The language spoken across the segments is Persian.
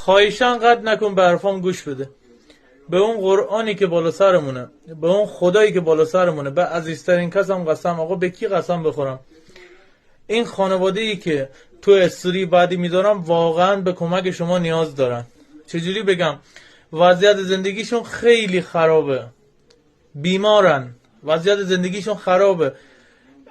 خواهشان قد نکن، به حرفام گوش بده. به اون قرآنی که بالا سرمونه، به اون خدایی که بالا سرمونه، به عزیزترین کسم قسم. آقا به کی قسم بخورم؟ این خانواده‌ای که تو استوری بعدی میذارم واقعا به کمک شما نیاز دارن. چجوری بگم؟ وضعیت زندگیشون خیلی خرابه، بیمارن، وضعیت زندگیشون خرابه.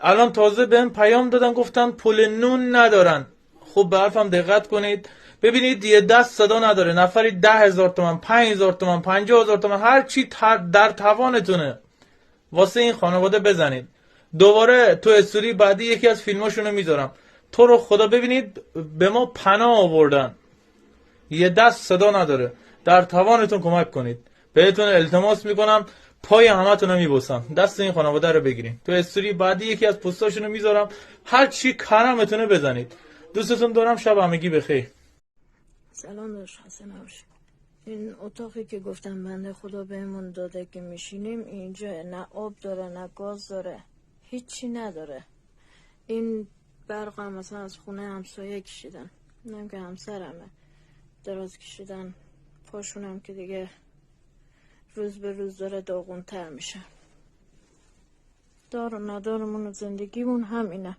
الان تازه بهم پیام دادن گفتن پول نون ندارن. خب به حرفم دقت کنید، ببینید یه دست صدا نداره، نفری 10,000 تومن، 5,000 تومن، 50,000 تومن، هر چی در توانتونه واسه این خانواده بزنید. دوباره تو استوری بعدی یکی از فیلماشونو میذارم. تو رو خدا ببینید به ما پناه آوردن، یه دست صدا نداره، در توانتون کمک کنید. بهتون التماس میکنم، پای همتون رو میبوسم، دست این خانواده رو بگیرین. تو استوری بعدی یکی از پستاشونو میذارم، هر چی کرمتونه بزنید. دوستتون دارم، شب همگی بخیر. سلام داشت، خسته نباشید. این اتاقی که گفتم بنده خدا بهمون داده که میشینیم اینجا، نه آب داره نه گاز داره، هیچی نداره. این برق هم مثلا از خونه همسایه کشیدن، نم که همسرمه دراز کشیدن، پاشونم که دیگه روز به روز داره داغون تر میشه. دار و ندارمون و زندگیمون همینه.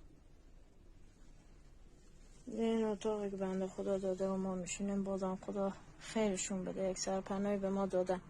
این اتاقی که بنده خدا داده و ما میشینیم، بازم خدا خیرشون بده، یک سرپناهی به ما دادن.